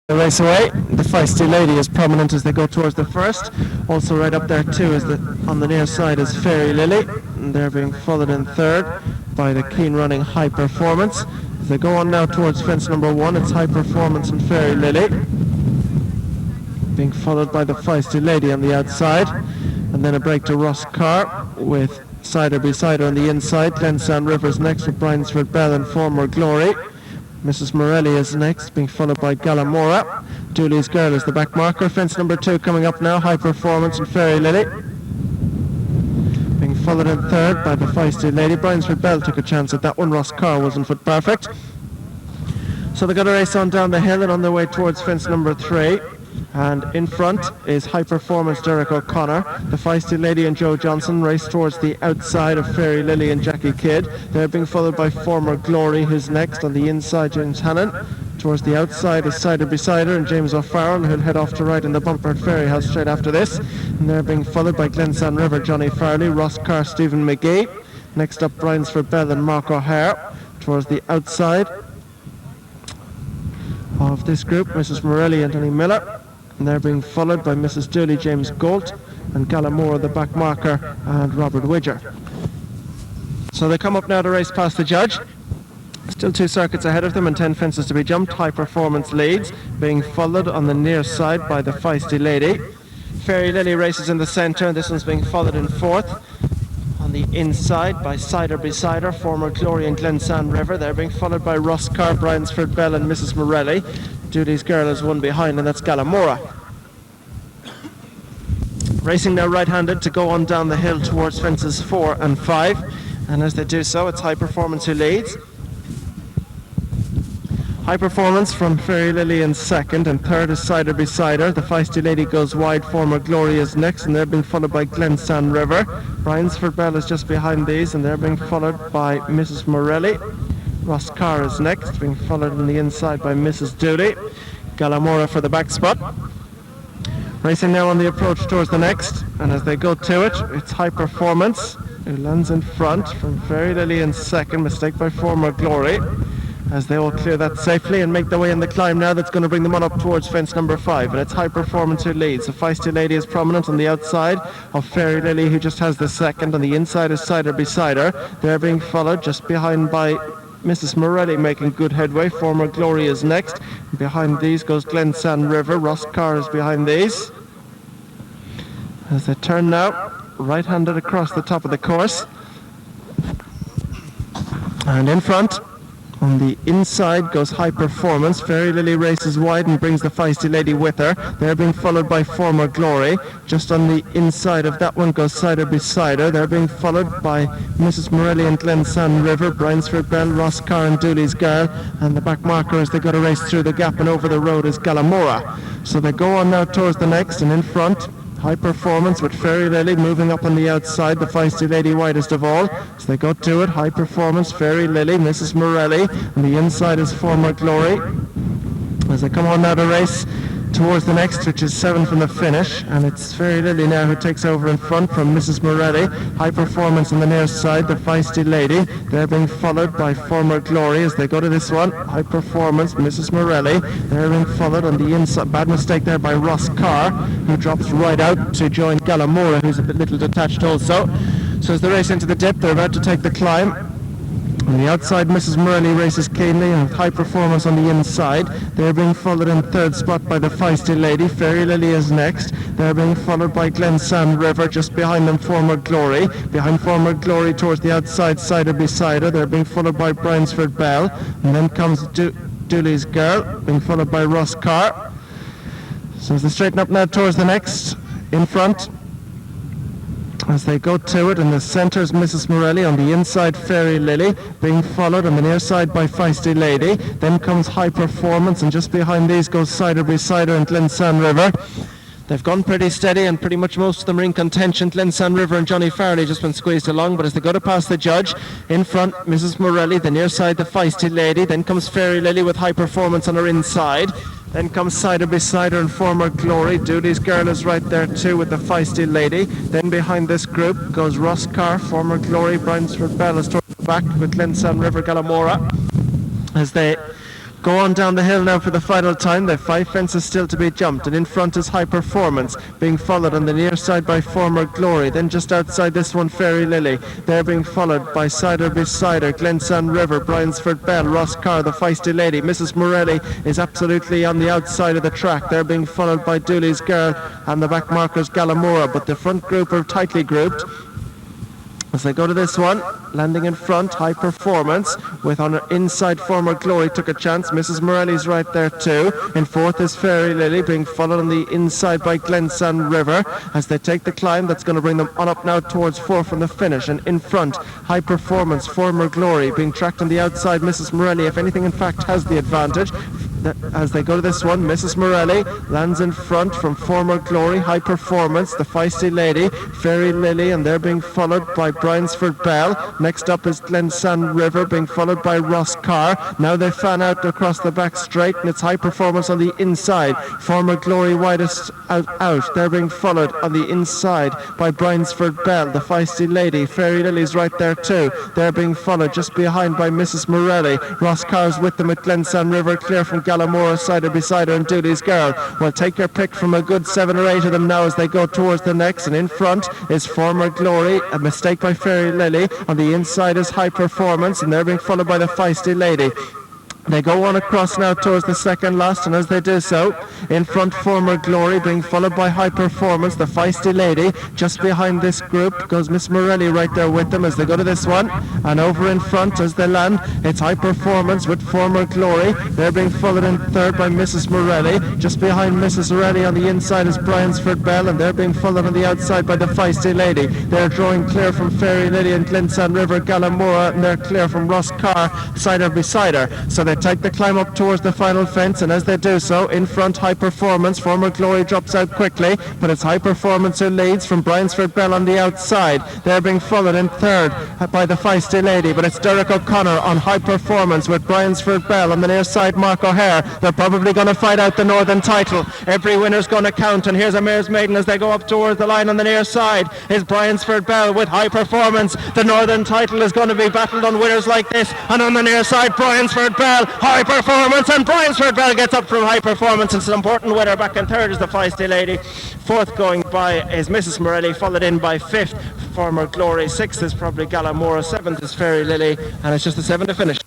The race away. The Feisty Lady is prominent as they go towards the first. Also right up there too is on the near side is Fairy Lily. And they're being followed in third by the keen running High Performance. As they go on now towards fence number 1, it's High Performance and Fairy Lily. Being followed by the Feisty Lady on the outside. And then a break to Ross Carr with Cider Beside Her on the inside. Glensan Rivers next with Bryansford, Belle and Former Glory. Mrs. Morelli is next, being followed by Gallamora. Dooley's Girl is the back marker. Fence number 2 coming up now, High Performance and Fairy Lily. Being followed in third by the Feisty Lady. Bryansford Belle took a chance at that one. Ross Carr wasn't foot perfect. So they've got a race on down the hill and on their way towards fence number 3. And in front is High Performance Derek O'Connor. The Feisty Lady and Joe Johnson race towards the outside of Fairy Lily and Jackie Kidd. They're being followed by Former Glory, who's next. On the inside, James Hannon. Towards the outside is Cider Beside Her and James O'Farrell, who'll head off to right in the bumper at Fairy House straight after this. And they're being followed by Glensan River, Johnny Farley, Ross Carr, Stephen McGee. Next up, Bryansford Belle and Mark O'Hare. Towards the outside of this group, Mrs. Morelli and Tony Miller. And they're being followed by Mrs. Dooley, James Golt, and Gallamora, the back marker, and Robert Widger. So they come up now to race past the judge. Still 2 circuits ahead of them and 10 fences to be jumped. High Performance leads, being followed on the near side by the Feisty Lady. Fairy Lily races in the centre, and this one's being followed in fourth. On the inside by Cider Beside Her, Former Glory and Glensan River. They're being followed by Ross Carr, Bryansford Belle and Mrs. Morelli. Dooley's Girl is one behind, and that's Gallamora. Racing now right-handed to go on down the hill towards fences 4 and 5. And as they do so, it's High Performance who leads. High Performance from Fairy Lily in second, and third is Cider Beside Her. The Feisty Lady goes wide, Former Glory is next, and they're being followed by Glensan River. Bryansford Belle is just behind these, and they're being followed by Mrs. Morelli. Ross Carr is next, being followed on the inside by Mrs. Dooley. Gallamora for the back spot. Racing now on the approach towards the next, and as they go to it, it's High Performance, who lands in front from Fairy Lily in second, mistake by Former Glory, as they all clear that safely and make their way in the climb now. That's going to bring them on up towards fence number 5, and it's High Performance who leads. The Feisty Lady is prominent on the outside of Fairy Lily, who just has the second. On the inside is Cider Beside Her. They're being followed just behind by Mrs. Morelli, making good headway. Former Glory is next. Behind these goes Glensan River. Ross Carr is behind these. As they turn now, right-handed across the top of the course. And in front, on the inside goes High Performance. Fairy Lily races wide and brings the Feisty Lady with her. They're being followed by Former Glory. Just on the inside of that one goes Cider Beside Her. They're being followed by Mrs. Morelli and Glensan River, Bryansford Belle, Ross Carr and Dooley's Girl. And the back marker as they got to race through the gap and over the road is Gallamora. So they go on now towards the next, and in front, High Performance with Fairy Lily moving up on the outside, the Feisty Lady widest of all. So they go to it, High Performance, Fairy Lily, Mrs. Morelli, and the inside is Former Glory. As they come on now to race towards the next, which is 7 from the finish, and it's Fairy Lily now who takes over in front from Mrs. Morelli. High Performance on the near side, the Feisty Lady. They're being followed by Former Glory as they go to this one. High Performance, Mrs. Morelli. They're being followed on the inside. Bad mistake there by Ross Carr, who drops right out to join Gallamora, who's a bit little detached also. So as they race into the dip, they're about to take the climb. On the outside, Mrs. Morelli races keenly, and with High Performance on the inside. They're being followed in third spot by the Feisty Lady. Fairy Lily is next. They're being followed by Glensan River. Just behind them, Former Glory. Behind Former Glory towards the outside, Cider Beside Her. They're being followed by Bryansford Belle. And then comes Dooley's Girl, being followed by Ross Carr. So as they straighten up now towards the next, in front, as they go to it, in the centre is Mrs. Morelli, on the inside Fairy Lily, being followed on the near side by Feisty Lady. Then comes High Performance, and just behind these goes Cider Beside Her and Glensan River. They've gone pretty steady, and pretty much most of them are in contention. Glensan River and Johnny Farley just been squeezed along, but as they go to pass the judge, in front Mrs. Morelli, the near side the Feisty Lady. Then comes Fairy Lily with High Performance on her inside. Then comes Cider Beside Her and Former Glory. Dooley's Girl is right there too with the Feisty Lady. Then behind this group goes Ross Carr, Former Glory, Bryansford Belle is towards the back with Glensan River, Gallamora. As they go on down the hill now for the final time. They've 5 fences still to be jumped, and in front is High Performance, being followed on the near side by Former Glory. Then just outside this one, Fairy Lily. They're being followed by Cider Besider, Glensan River, Bryansford Belle, Ross Carr, the Feisty Lady. Mrs. Morelli is absolutely on the outside of the track. They're being followed by Dooley's Girl and the back markers Gallimora, but the front group are tightly grouped. As they go to this one, landing in front, High Performance, with on her inside Former Glory took a chance. Mrs. Morelli's right there too. In fourth is Fairy Lily, being followed on the inside by Glensan River. As they take the climb, that's going to bring them on up now towards fourth from the finish. And in front, High Performance, Former Glory, being tracked on the outside. Mrs. Morelli, if anything, in fact, has the advantage. As they go to this one, Mrs. Morelli lands in front from Former Glory, High Performance, the Feisty Lady, Fairy Lily, and they're being followed by Bryansford Belle. Next up is Glensan River, being followed by Ross Carr. Now they fan out across the back straight, and it's High Performance on the inside. Former Glory widest out. They're being followed on the inside by Bryansford Belle, the Feisty Lady. Fairy Lily's right there too. They're being followed just behind by Mrs. Morelli. Ross Carr's with them at Glensan River, clear from Gallimora, Cider Besider and Dooley's Girl. Well, take your pick from a good 7 or 8 of them now as they go towards the next, and in front is Former Glory, a mistake by Fairy Lily. On the inside is High Performance, and they're being followed by the Feisty Lady. They go on across now towards the second last, and as they do so, in front Former Glory, being followed by High Performance, the Feisty Lady. Just behind this group goes Miss Morelli right there with them as they go to this one. And over in front as they land, it's High Performance with Former Glory. They're being followed in third by Mrs. Morelli. Just behind Mrs. Morelli on the inside is Bryansford Belle, and they're being followed on the outside by the Feisty Lady. They're drawing clear from Fairy Lily and Glensan River, Gallimora, and they're clear from Ross Carr, Cider Besider. So they take the climb up towards the final fence, and as they do so, in front High Performance. Former Glory drops out quickly, but it's High Performance who leads from Bryansford Belle on the outside. They're being followed in third by the Feisty Lady, but it's Derek O'Connor on High Performance with Bryansford Belle on the near side, Mark O'Hare. They're probably going to fight out the Northern title. Every winner's going to count, and here's a Mare's Maiden as they go up towards the line on the near side is Bryansford Belle with High Performance. The Northern title is going to be battled on winners like this, and on the near side Bryansford Belle, High Performance, and Bryansford Belle gets up from High Performance. It's an important winner. Back in third is the Feisty Lady. Fourth going by is Mrs. Morelli, followed in by fifth Former Glory. Sixth is probably Gallimora. Seventh is Fairy Lily, and it's just a 7 to finish.